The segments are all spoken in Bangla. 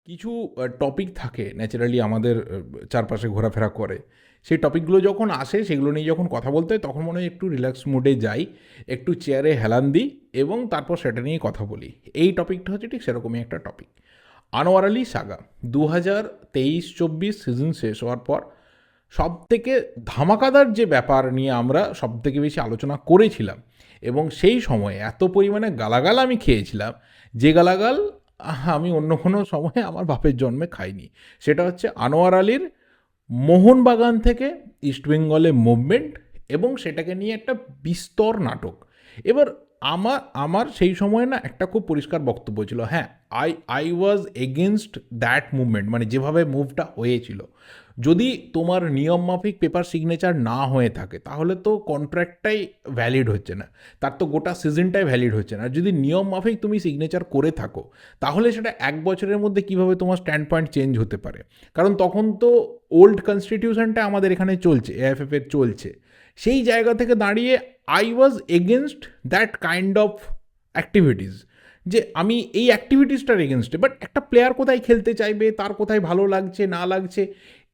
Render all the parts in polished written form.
কিছু টপিক থাকে ন্যাচারালি আমাদের চারপাশে ঘোরাফেরা করে। সেই টপিকগুলো যখন আসে সেগুলো নিয়ে যখন কথা বলতে হয় তখন মনে হয় একটু রিল্যাক্স মুডে যাই, একটু চেয়ারে হেলান দিই এবং তারপর সেটা নিয়ে কথা বলি। এই টপিকটা হচ্ছে ঠিক সেরকমই একটা topic. Anwar Ali Saga 2023-24 season শেষ হওয়ার পর সবথেকে ধামাকাদার যে ব্যাপার নিয়ে আমরা সবথেকে বেশি আলোচনা করেছিলাম এবং সেই সময়ে এত পরিমাণে গালাগাল আমি খেয়েছিলাম, যে গালাগাল আমি অন্য কোনো সময়ে আমার বাপের জন্মে খাইনি। সেটা হচ্ছে আনোয়ার আলীর মোহনবাগান থেকে ইস্টবেঙ্গলে মুভমেন্ট এবং সেটাকে নিয়ে একটা বিস্তর নাটক। এবার আমার আমার সেই সময় না একটা খুব পরিষ্কার বক্তব্য ছিল। হ্যাঁ, I was against that movement, মানে যেভাবে মুভটা হয়েছিল। যদি তোমার নিয়ম মাফিক পেপার সিগনেচার না হয়ে থাকে তাহলে তো কন্ট্রাক্টটাই ভ্যালিড হচ্ছে না, তার তো গোটা সিজনটাই ভ্যালিড হচ্ছে না। আর যদি নিয়ম মাফিক তুমি সিগনেচার করে থাকো তাহলে সেটা এক বছরের মধ্যে কীভাবে তোমার স্ট্যান্ড পয়েন্ট চেঞ্জ হতে পারে? কারণ তখন তো ওল্ড কনস্টিটিউশনটা আমাদের এখানে চলছে, এআইএফএফ এর চলছে। সেই জায়গা থেকে দাঁড়িয়ে I was against that kind of activities, যে আমি এই অ্যাক্টিভিটিসটার এগেনস্টে। বাট একটা প্লেয়ার কোথায় খেলতে চাইবে, তার কোথায় ভালো লাগছে না লাগছে,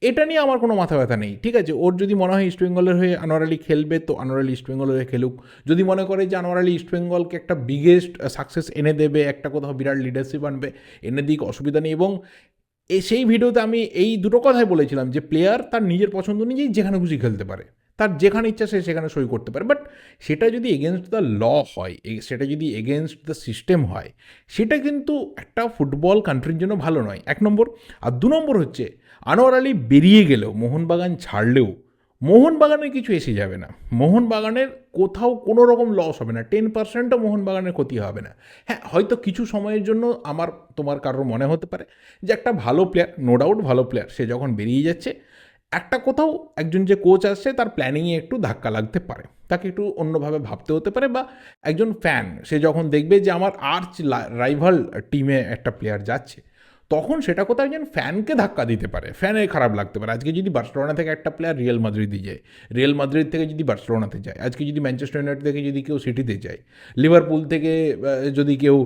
এটা নিয়ে আমার কোনো মাথা ব্যথা নেই। ঠিক আছে, ওর যদি মনে হয় ইস্টবেঙ্গলের হয়ে আনোয়ার আলী খেলবে তো আনোয়ার আলী ইস্টবেঙ্গলের হয়ে খেলুক। যদি মনে করে যে আনোয়ার আলী ইস্টবেঙ্গলকে একটা বিগেস্ট সাকসেস এনে দেবে, একটা কোথাও বিরাট লিডারশিপ আনবে, এনে দিক, অসুবিধা নেই। এবং সেই ভিডিওতে আমি এই দুটো কথাই বলেছিলাম যে প্লেয়ার তার নিজের পছন্দ অনুযায়ী যেখানে খুশি খেলতে পারে, তার যেখানে ইচ্ছা সে সেখানে সই করতে পারে। বাট সেটা যদি এগেনস্ট দ্য ল হয়, সেটা যদি এগেনস্ট দ্য সিস্টেম হয়, সেটা কিন্তু একটা ফুটবল কান্ট্রির জন্য ভালো নয়, এক নম্বর। আর দু নম্বর হচ্ছে আনোয়ার আলী বেরিয়ে গেলেও, মোহনবাগান ছাড়লেও মোহনবাগানের কিছু এসে যাবে না। মোহনবাগানের কোথাও কোনো রকম লস হবে না, 10%ও মোহনবাগানের ক্ষতি হবে না। হ্যাঁ, হয়তো কিছু সময়ের জন্য আমার তোমার কারোর মনে হতে পারে যে একটা ভালো প্লেয়ার, নো ডাউট ভালো প্লেয়ার, সে যখন বেরিয়ে যাচ্ছে একটা কোথাও একজন যে কোচ আসছে তার প্ল্যানিংয়ে একটু ধাক্কা লাগতে পারে, তাকে একটু অন্যভাবে ভাবতে হতে পারে। বা একজন ফ্যান সে যখন দেখবে যে আমার আর্চ রাইভাল টিমে একটা প্লেয়ার যাচ্ছে, তখন সেটা কোথাও একজন ফ্যানকে ধাক্কা দিতে পারে, ফ্যানের খারাপ লাগতে পারে। আজকে যদি বার্সেলোনা থেকে একটা প্লেয়ার রিয়াল মাদ্রিদে যায়, রিয়াল মাদ্রিদ থেকে যদি বার্সেলোনাতে যায়, আজকে যদি ম্যানচেস্টার ইউনাইটেড থেকে যদি কেউ সিটিতে যায়, লিভারপুল থেকে যদি কেউ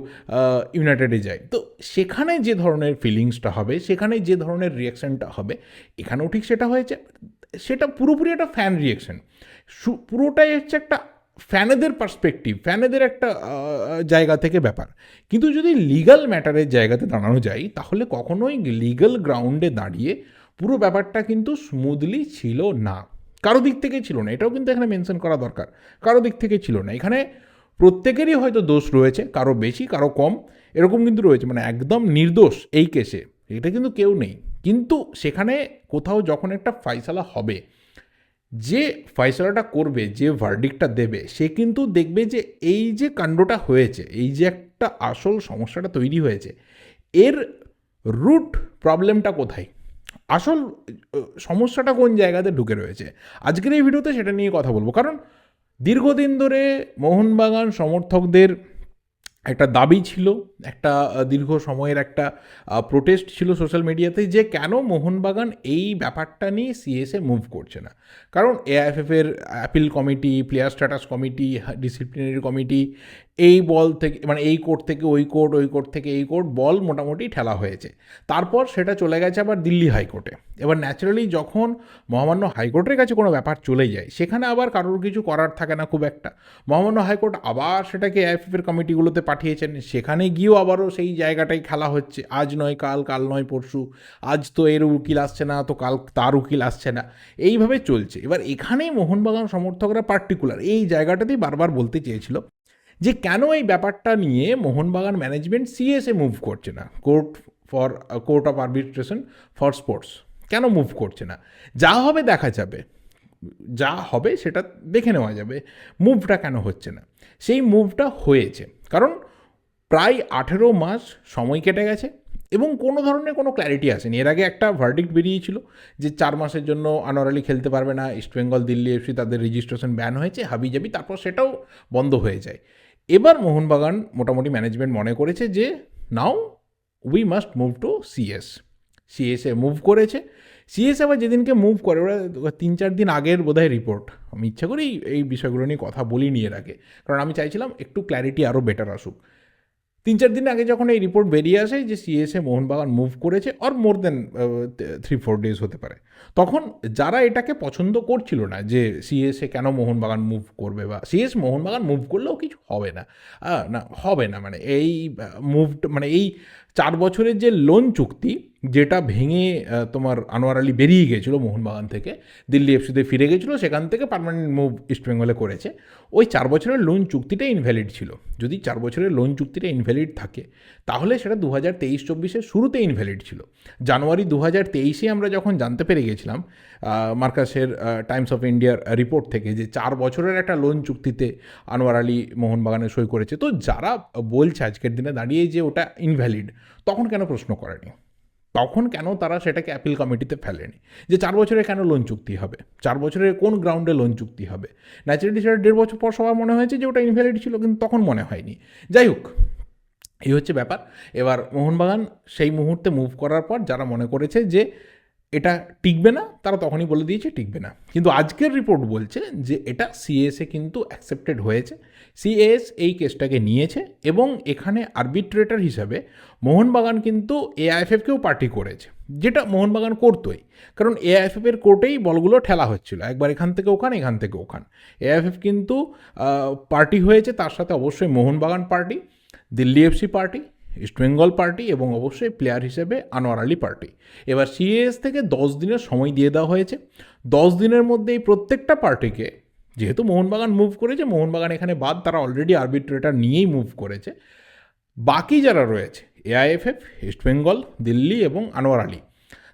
ইউনাইটেডে যায়, তো সেখানে যে ধরনের ফিলিংসটা হবে, সেখানে যে ধরনের রিয়াকশানটা হবে, এখানেও ঠিক সেটা হয়েছে। সেটা পুরোপুরি একটা ফ্যান রিয়াকশান, পুরোটাই হচ্ছে একটা ফ্যানেদের পার্সপেক্টিভ, ফ্যানেদের একটা জায়গা থেকে ব্যাপার। কিন্তু যদি লিগাল ম্যাটারের জায়গাতে দাঁড়ানো যায় তাহলে কখনোই লিগাল গ্রাউন্ডে দাঁড়িয়ে পুরো ব্যাপারটা কিন্তু স্মুথলি ছিল না, কারো দিক থেকে ছিল না। এটাও কিন্তু এখানে মেনশন করা দরকার, কারো দিক থেকে ছিল না। এখানে প্রত্যেকেরই হয়তো দোষ রয়েছে, কারো বেশি কারো কম, এরকম কিন্তু রয়েছে, মানে একদম নির্দোষ এই কেসে এটা কিন্তু কেউ নেই। কিন্তু সেখানে কোথাও যখন একটা ফাইসালা হবে, যে ফয়সালাটা করবে, যে ভার্ডিক্টটা দেবে, সে কিন্তু দেখবে যে এই যে কাণ্ডটা হয়েছে, এই যে একটা আসল সমস্যাটা তৈরি হয়েছে, এর রুট প্রবলেমটা কোথায়, আসল সমস্যাটা কোন জায়গাতে ঢুকে রয়েছে। আজকের এই ভিডিওতে সেটা নিয়ে কথা বলবো। কারণ দীর্ঘদিন ধরে মোহনবাগান সমর্থকদের একটা দাবি ছিল, একটা দীর্ঘ সময়ের একটা প্রোটেস্ট ছিল সোশ্যাল মিডিয়াতে, যে কেন মোহনবাগান এই ব্যাপারটা নিয়ে সিএসএ মুভ করছে না। কারণ এআইএফএফের appeal committee, player status committee, disciplinary committee, এই বল থেকে মানে এই কোর্ট থেকে ওই কোর্ট, ওই কোর্ট থেকে এই কোর্ট, বল মোটামুটি ঠেলা হয়েছে। তারপর সেটা চলে গেছে আবার দিল্লি হাইকোর্টে। এবার ন্যাচারালি যখন মহামান্য হাইকোর্টের কাছে কোনো ব্যাপার চলে যায়, সেখানে আবার কারোর কিছু করার থাকে না খুব একটা। মহামান্য হাইকোর্ট আবার সেটাকে এআইএফএফের কমিটিগুলোতে পাঠিয়েছেন, সেখানে গিয়েও আবারও সেই জায়গাটাই খেলা হচ্ছে, আজ নয় কাল, কাল নয় পরশু, আজ তো এর উকিল আসছে না তো কাল তার উকিল আসছে না, এইভাবে চলছে। এবার এখানেই মোহনবাগান সমর্থকরা পার্টিকুলার এই জায়গাটাতেই বারবার বলতে চেয়েছিল যে কেন এই ব্যাপারটা নিয়ে মোহনবাগান ম্যানেজমেন্ট সিএসএ মুভ করছে না, court of arbitration for sports কেন মুভ করছে না। যা হবে দেখা যাবে, যা হবে সেটা দেখে নেওয়া যাবে, মুভটা কেন হচ্ছে না। সেই মুভটা হয়েছে কারণ প্রায় 18 মাস সময় কেটে গেছে এবং কোনো ধরনের কোনো ক্ল্যারিটি আসেনি। এর আগে একটা ভার্ডিক্ট বেরিয়েছিল যে 4 মাসের জন্য আনোয়ার আলী খেলতে পারবে না, ইস্টবেঙ্গল, দিল্লি এফসি তাদের রেজিস্ট্রেশন ব্যান হয়েছে, হাবিজাবি, তারপর সেটাও বন্ধ হয়ে যায়। এবার মোহনবাগান মোটামুটি ম্যানেজমেন্ট মনে করেছে যে now we must move to CSA move করেছে। সিএসএ আবার যেদিনকে মুভ করে, ওরা 3-4 দিন আগের বোধহয় রিপোর্ট, আমি ইচ্ছা করেই এই বিষয়গুলো নিয়ে কথা বলিনি এর আগে, কারণ আমি চাইছিলাম একটু ক্ল্যারিটি আরও বেটার আসুক। 3-4 দিন আগে যখন এই রিপোর্ট বেরিয়ে আসে যে সিএসএ মোহনবাগান মুভ করেছে, অর মোর দেন 3-4 ডেজ হতে পারে, তখন যারা এটাকে পছন্দ করছিল না যে সিএসএ কেন মোহনবাগান মুভ করবে বা সিএস মোহনবাগান মুভ করলেও কিছু হবে না, না হবে না, মানে এই মুভটা মানে এই 4 বছরের যে লোন চুক্তি যেটা ভেঙে তোমার আনোয়ার আলী বেরিয়ে গেছিলো মোহনবাগান থেকে, দিল্লি এফসিতে ফিরে গেছিলো, সেখান থেকে পার্মানেন্ট মুভ ইস্টবেঙ্গলে করেছে। ওই 4 বছরের লোন চুক্তিটা ইনভ্যালিড ছিল। যদি 4 বছরের লোন চুক্তিটা ইনভ্যালিড থাকে তাহলে সেটা 2023-24-এর শুরুতে ইনভ্যালিড ছিল। জানুয়ারি 2023-এ আমরা যখন জানতে পেরে গেছিলাম মার্কাসের টাইমস অফ ইন্ডিয়ার রিপোর্ট থেকে যে 4 বছরের একটা লোন চুক্তিতে আনোয়ার আলী মোহনবাগানে সই করেছে, তো যারা বলছে আজকের দিনে দাঁড়িয়ে যে ওটা ইনভ্যালিড, তখন কেন প্রশ্ন করেনি? তখন কেন তারা সেটাকে অ্যাপিল কমিটিতে ফেলেনি যে 4 বছরে কেন লোন চুক্তি হবে, 4 বছরের কোন গ্রাউন্ডে লোন চুক্তি হবে? ন্যাচারালি সেটা 1.5 বছর পর সবার মনে হয়েছে যে ওটা ইনভ্যালিড ছিল, কিন্তু তখন মনে হয়নি। যাই হোক, এই হচ্ছে ব্যাপার। এবার মোহনবাগান সেই মুহূর্তে মুভ করার পর যারা মনে করেছে যে এটা টিকবে না, তারা তখনই বলে দিয়েছে টিকবে না। কিন্তু আজকের রিপোর্ট বলছে যে এটা সিএসএ কিন্তু অ্যাকসেপ্টেড হয়েছে, সিএস এই কেসটাকে নিয়েছে এবং এখানে আরবিট্রেটর হিসাবে মোহনবাগান কিন্তু এআইএফএফকেও পার্টি করেছে, যেটা মোহনবাগান করতোই, কারণ এআইএফএফের কোর্টেই বলগুলো ঠেলা হচ্ছিল, একবার এখান থেকে ওখান, এখান থেকে ওখান। এআইএফএফ কিন্তু পার্টি হয়েছে, তার সাথে অবশ্যই Mohun Bagan party, Delhi FC party, East Bengal party এবং অবশ্যই প্লেয়ার হিসেবে আনোয়ার আলী পার্টি। এবার সিএস থেকে 10 দিনের সময় দিয়ে দেওয়া হয়েছে। 10 দিনের মধ্যে এই প্রত্যেকটা পার্টিকে, যেহেতু মোহনবাগান মুভ করেছে, মোহনবাগান এখানে বাদ, তারা অলরেডি আরবিট্রেটার নিয়েই মুভ করেছে, বাকি যারা রয়েছে এআইএফএফ, ইস্টবেঙ্গল, দিল্লি এবং আনোয়ার আলী,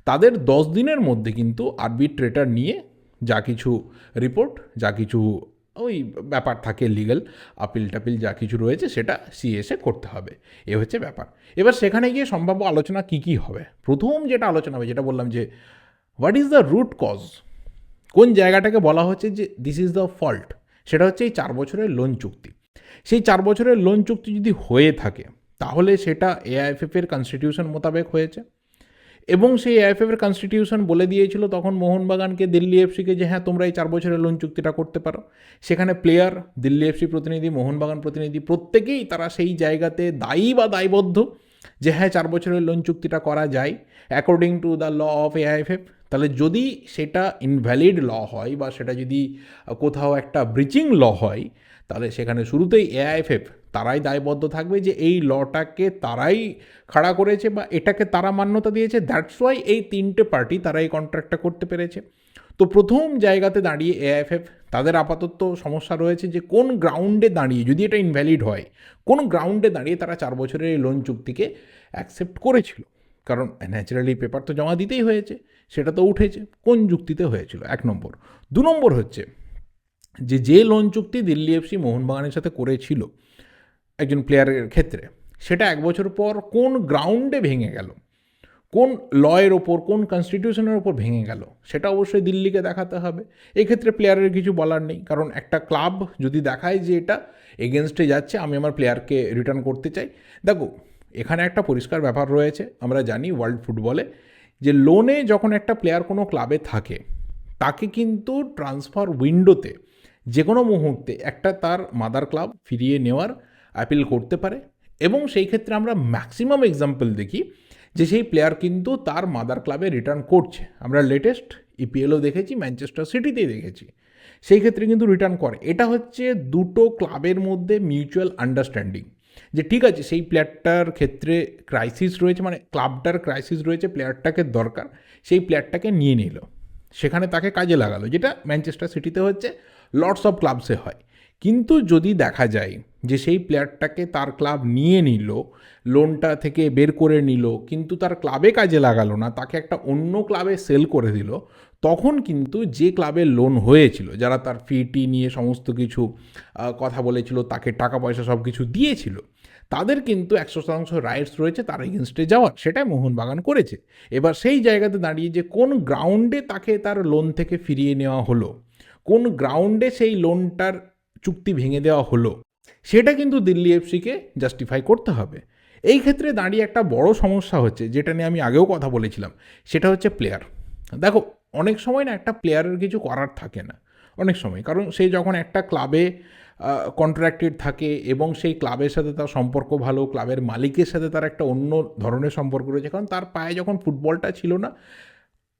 তাদের 10 দিনের মধ্যে কিন্তু আরবিট্রেটার নিয়ে যা কিছু রিপোর্ট, যা কিছু ওই ব্যাপার থাকে লিগ্যাল আপিল টাপিল যা কিছু রয়েছে সেটা সিএসএ করতে হবে। এ হচ্ছে ব্যাপার। এবার সেখানে গিয়ে সম্ভাব্য আলোচনা কী কী হবে? প্রথম যেটা আলোচনা হবে, যেটা বললাম যে what is the root cause, কোন জায়গাটাকে বলা হচ্ছে যে দিস ইজ দ্য ফল্ট, সেটা হচ্ছে এই 4 বছরের লোন চুক্তি। সেই 4 বছরের লোন চুক্তি যদি হয়ে থাকে তাহলে সেটা এআইএফএফের কনস্টিটিউশন মোতাবেক হয়েছে এবং সেই এআইএফএফের কনস্টিটিউশন বলে দিয়েছিল তখন মোহনবাগানকে, দিল্লি এফসিকে, যে হ্যাঁ তোমরা এই 4 বছরের লোন চুক্তিটা করতে পারো। সেখানে প্লেয়ার, দিল্লি এফসি প্রতিনিধি, মোহনবাগান প্রতিনিধি প্রত্যেকেই তারা সেই জায়গাতে দায়ী বা দায়বদ্ধ যে হ্যাঁ 4 বছরের লোন চুক্তিটা করা যায় according to the law of AIFF. তাহলে যদি সেটা ইনভ্যালিড ল হয় বা সেটা যদি কোথাও একটা ব্রিচিং ল হয়, তাহলে সেখানে শুরুতেই এআইএফএফ তারাই দায়বদ্ধ থাকবে যে এই লটাকে তারাই খাড়া করেছে বা এটাকে তারা মান্যতা দিয়েছে। দ্যাটস ওয়াই এই 3টে পার্টি তারা এই কন্ট্রাক্টটা করতে পেরেছে। তো প্রথম জায়গাতে দাঁড়িয়ে এআইএফএফ তাদের আপাতত সমস্যা রয়েছে যে কোন গ্রাউন্ডে দাঁড়িয়ে, যদি এটা ইনভ্যালিড হয়, কোন গ্রাউন্ডে দাঁড়িয়ে তারা 4 বছরের এই লোন চুক্তিকে অ্যাকসেপ্ট করেছিল। কারণ ন্যাচারালি পেপার তো জমা দিতেই হয়েছে, সেটা তো উঠেছে, কোন যুক্তিতে হয়েছিল, 1 নম্বর। 2 নম্বর হচ্ছে যে লোন চুক্তি দিল্লি এফসি মোহনবাগানের সাথে করেছিল একজন প্লেয়ারের ক্ষেত্রে, সেটা 1 বছর পর কোন গ্রাউন্ডে ভেঙে গেল, কোন লয়ের ওপর, কোন কনস্টিটিউশনের ওপর ভেঙে গেল, সেটা অবশ্যই দিল্লিকে দেখাতে হবে। এক্ষেত্রে প্লেয়ারের কিছু বলার নেই, কারণ একটা ক্লাব যদি দেখায় যে এটা এগেনস্টে যাচ্ছে, আমি আমার প্লেয়ারকে রিটার্ন করতে চাই। দেখো, এখানে একটা পরিষ্কার ব্যাপার রয়েছে, আমরা জানি ওয়ার্ল্ড ফুটবলে যে লোনে যখন একটা প্লেয়ার কোনো ক্লাবে থাকে, তাকে কিন্তু ট্রান্সফার উইন্ডোতে যে কোনো মুহূর্তে একটা তার মাদার ক্লাব ফিরিয়ে নেওয়ার অ্যাপিল করতে পারে এবং সেই ক্ষেত্রে আমরা ম্যাক্সিমাম এক্সাম্পল দেখি যে সেই প্লেয়ার কিন্তু তার মাদার ক্লাবে রিটার্ন করছে। আমরা লেটেস্ট ইপিএলও দেখেছি, ম্যানচেস্টার সিটিতেই দেখেছি, সেই ক্ষেত্রে কিন্তু রিটার্ন করে। এটা হচ্ছে দুটো ক্লাবের মধ্যে মিউচুয়াল আন্ডারস্ট্যান্ডিং যে ঠিক আছে সেই প্লেয়ারটার ক্ষেত্রে ক্রাইসিস রয়েছে, মানে ক্লাবটার ক্রাইসিস রয়েছে, প্লেয়ারটাকে দরকার, সেই প্লেয়ারটাকে নিয়ে নিল, সেখানে তাকে কাজে লাগালো, যেটা ম্যানচেস্টার সিটিতে হচ্ছে, লটস অফ ক্লাবসে হয়। কিন্তু যদি দেখা যায় যে সেই প্লেয়ারটাকে তার ক্লাব নিয়ে নিল, লোনটা থেকে বের করে নিল, কিন্তু তার ক্লাবে কাজে লাগালো না, তাকে একটা অন্য ক্লাবে সেল করে দিল, তখন কিন্তু যে ক্লাবের লোন হয়েছিল, যারা তার ফিটি নিয়ে সমস্ত কিছু কথা বলেছিল, তাকে টাকা পয়সা সব কিছু দিয়েছিল, তাদের কিন্তু 100% রাইটস রয়েছে তার এগেনস্টে যাওয়ার। সেটাই মোহনবাগান করেছে। এবার সেই জায়গাতে দাঁড়িয়ে যে কোন গ্রাউন্ডে তাকে তার লোন থেকে ফিরিয়ে নেওয়া হলো, কোন গ্রাউন্ডে সেই লোনটার চুক্তি ভেঙে দেওয়া হলো, সেটা কিন্তু দিল্লি এফসিকে জাস্টিফাই করতে হবে। এই ক্ষেত্রে দাঁড়িয়ে একটা বড় সমস্যা হচ্ছে, যেটা নিয়ে আমি আগেও কথা বলেছিলাম, সেটা হচ্ছে প্লেয়ার। দেখো, অনেক সময় না একটা প্লেয়ারের কিছু করার থাকে না অনেক সময়, কারণ সে যখন একটা ক্লাবে কন্ট্রাক্টেড থাকে এবং সেই ক্লাবের সাথে তার সম্পর্ক ভালো, ক্লাবের মালিকের সাথে তার একটা অন্য ধরনের সম্পর্ক রয়েছে, কারণ তার পায়ে যখন ফুটবলটা ছিল না,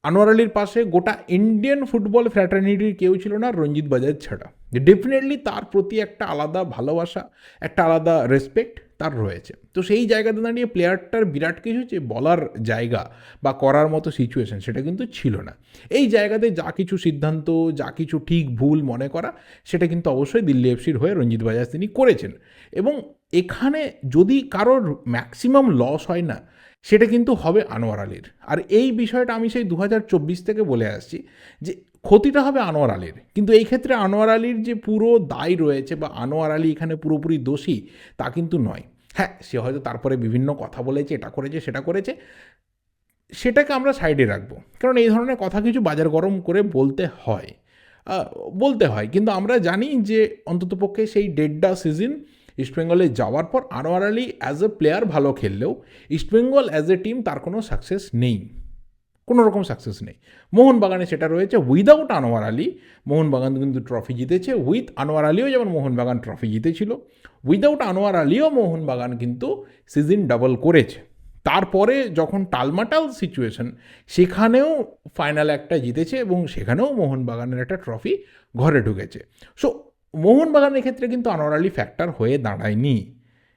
আনোয়ার আলীর পাশে গোটা ইন্ডিয়ান ফুটবল ফ্র্যাটার্নিটির কেউ ছিল না রঞ্জিত বাজাজ ছাড়া। ডেফিনেটলি তার প্রতি একটা আলাদা ভালোবাসা, একটা আলাদা রেসপেক্ট তার রয়েছে। তো সেই জায়গাতে দাঁড়িয়ে প্লেয়ারটার বিরাট কিছু যে বলার জায়গা বা করার মতো সিচুয়েশন সেটা কিন্তু ছিল না। এই জায়গাতে যা কিছু সিদ্ধান্ত, যা কিছু ঠিক ভুল মনে করা, সেটা কিন্তু অবশ্যই দিল্লি এফসির হয়ে রঞ্জিত বাজাজ তিনি করেছেন। এবং এখানে যদি কারোর ম্যাক্সিমাম লস হয় না, সেটা কিন্তু হবে আনোয়ার আলীর। আর এই বিষয়টা আমি সেই 2024 থেকে বলে আসছি যে ক্ষতিটা হবে আনোয়ার আলীর, কিন্তু এই ক্ষেত্রে আনোয়ার আলীর যে পুরো দায় রয়েছে বা আনোয়ার আলী এখানে পুরোপুরি দোষী তা কিন্তু নয়। হ্যাঁ, সে হয়তো তারপরে বিভিন্ন কথা বলেছে, এটা করেছে সেটা করেছে, সেটাকে আমরা সাইডে রাখবো, কারণ এই ধরনের কথা কিছু বাজার গরম করে বলতে হয়। কিন্তু আমরা জানি যে অন্ততপক্ষে সেই 1.5 সিজন ইস্টবেঙ্গলে যাওয়ার পর Anwar Ali as a player ভালো খেললেও ইস্টবেঙ্গল অ্যাজ এ টিম তার কোনো সাকসেস নেই, কোনো রকম সাকসেস নেই। মোহনবাগানে সেটা রয়েছে। উইদাউট আনোয়ার আলী মোহনবাগান কিন্তু ট্রফি জিতেছে, উইথ আনোয়ার আলীও যেমন মোহনবাগান ট্রফি জিতেছিল, উইদাউট আনোয়ার আলীও মোহনবাগান কিন্তু সিজন ডাবল করেছে। তারপরে যখন টালমাটাল সিচুয়েশন, সেখানেও ফাইনাল একটা জিতেছে এবং সেখানেও মোহনবাগানের একটা ট্রফি ঘরে ঢুকেছে। সো মোহনবাগানের ক্ষেত্রে কিন্তু আনোয়ার আলী ফ্যাক্টর হয়ে দাঁড়ায়নি।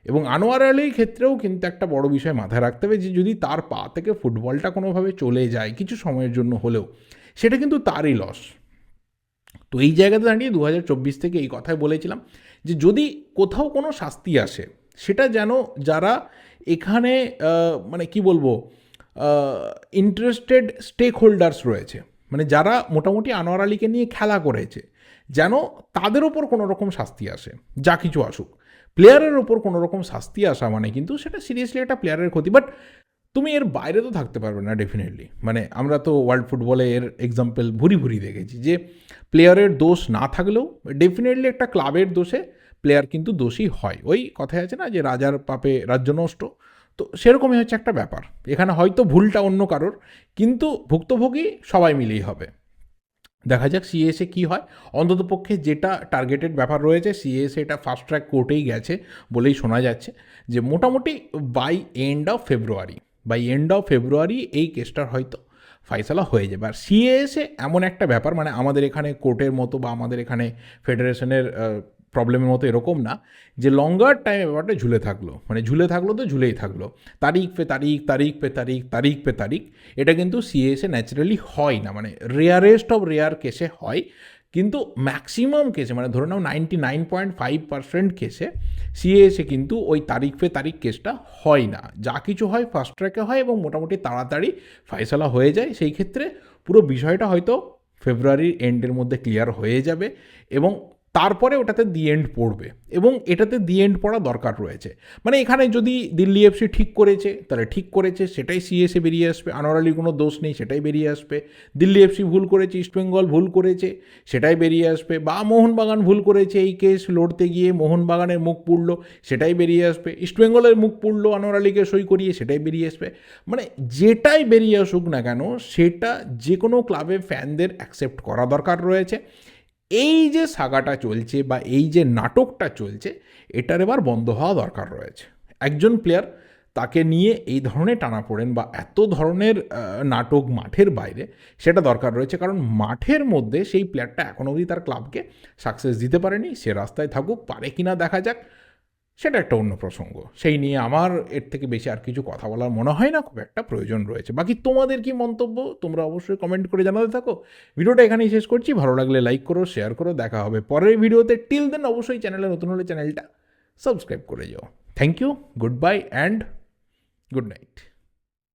এবং আনোয়ার আলীর ক্ষেত্রেও কিন্তু একটা বড় বিষয় মাথায় রাখতে হবে যে যদি তার পা থেকে ফুটবলটা কোনোভাবে চলে যায় কিছু সময়ের জন্য হলেও, সেটা কিন্তু তারই লস। তো এই জায়গাতে দাঁড়িয়ে 2024 থেকে এই কথাই বলেছিলাম যে যদি কোথাও কোনো শাস্তি আসে, সেটা যেন যারা এখানে মানে কি বলবো, ইন্টারেস্টেড স্টেক হোল্ডার্স রয়েছে, মানে যারা মোটামুটি আনোয়ার আলীকে নিয়ে খেলা করেছে, যেন তাদের ওপর কোনো রকম শাস্তি আসে, যা কিছু আসুক। প্লেয়ারের ওপর কোনো রকম শাস্তি আসা মানে কিন্তু সেটা সিরিয়াসলি একটা প্লেয়ারের ক্ষতি। বাট তুমি এর বাইরে তো থাকতে পারবে না ডেফিনেটলি। মানে আমরা তো ওয়ার্ল্ড ফুটবলে এর এক্সাম্পল ভুরি দেখেছি যে প্লেয়ারের দোষ না থাকলেও ডেফিনেটলি একটা ক্লাবের দোষে প্লেয়ার কিন্তু দোষী হয়। ওই কথায় আছে না যে রাজার পাপে রাজ্য নষ্ট, তো সেরকমই হচ্ছে একটা ব্যাপার। এখানে হয়তো ভুলটা অন্য কারোর, কিন্তু ভুক্তভোগী সবাই মিলেই হবে। দেখা যাক সিএসএ কী হয়। অন্ততপক্ষে যেটা টার্গেটেড ব্যাপার রয়েছে, সিএসএ এটা ফাস্ট ট্র্যাক কোর্টেই গেছে বলেই শোনা যাচ্ছে যে মোটামুটি বাই এন্ড অফ ফেব্রুয়ারি এই কেসটার হয়তো ফাইসালা হয়ে যাবে। আর সিএসএ এমন একটা ব্যাপার, মানে আমাদের এখানে কোর্টের মতো বা আমাদের এখানে ফেডারেশনের প্রবলেমের মতো এরকম না যে লঙ্গার টাইমে ব্যাপারটা ঝুলে থাকলো, মানে ঝুলে থাকলো তো ঝুলেই থাকলো, তারিখ পে তারিখ। এটা কিন্তু সিএসএ ন্যাচারালি হয় না, মানে রেয়ারেস্ট অফ রেয়ার কেসে হয়, কিন্তু ম্যাক্সিমাম কেসে মানে ধরে নাও 99.5% কেসে সিএসএ কিন্তু ওই তারিখ পে তারিখ কেসটা হয় না। যা কিছু হয় ফাস্ট ট্র্যাকে হয় এবং মোটামুটি তাড়াতাড়ি ফাইসলা হয়ে যায়। সেই ক্ষেত্রে পুরো বিষয়টা হয়তো ফেব্রুয়ারির এন্ডের মধ্যে ক্লিয়ার হয়ে যাবে এবং তারপরে ওটাতে দি এন্ড পড়বে, এবং এটাতে দি এন্ড পড়া দরকার রয়েছে। মানে এখানে যদি দিল্লি এফসি ঠিক করেছে তাহলে ঠিক করেছে, সেটাই সিএসএ বেরিয়ে আসবে, আনোয়ার আলীর কোনো দোষ নেই সেটাই বেরিয়ে আসবে। দিল্লি এফসি ভুল করেছে, ইস্টবেঙ্গল ভুল করেছে সেটাই বেরিয়ে আসবে, বা মোহনবাগান ভুল করেছে এই কেস লড়তে গিয়ে মোহনবাগানের মুখ পুড়লো সেটাই বেরিয়ে আসবে, ইস্টবেঙ্গলের মুখ পুড়লো আনোয়ার আলীকে সই করিয়ে সেটাই বেরিয়ে আসবে। মানে যেটাই বেরিয়ে আসুক না কেন, সেটা যে কোনো ক্লাবের ফ্যানদের অ্যাকসেপ্ট করা দরকার রয়েছে। এই যে সাগাটা চলছে বা এই যে নাটকটা চলছে, এটার এবার বন্ধ হওয়া দরকার রয়েছে। একজন প্লেয়ার, তাকে নিয়ে এই ধরনের টানাপোড়েন বা এত ধরনের নাটক মাঠের বাইরে, সেটা দরকার রয়েছে। কারণ মাঠের মধ্যে সেই প্লেয়ারটা এখনও অবধি তার ক্লাবকে সাকসেস দিতে পারেনি, সে রাস্তায় থাকুক, পারে কিনা দেখা যাক, সেটা একটা অন্য প্রসঙ্গ। সেই নিয়ে আমার এর থেকে বেশি আর কিছু কথা বলার মনে হয় না খুব একটা প্রয়োজন রয়েছে। বাকি তোমাদের কি মন্তব্য তোমরা অবশ্যই কমেন্ট করে জানাতে থাকো। ভিডিওটা এখানেই শেষ করছি, ভালো লাগলে লাইক করো, শেয়ার করো, দেখা হবে পরের ভিডিওতে। টিল দেন অবশ্যই চ্যানেলে নতুন হলে চ্যানেলটা সাবস্ক্রাইব করে যাও। Thank you, goodbye and good night.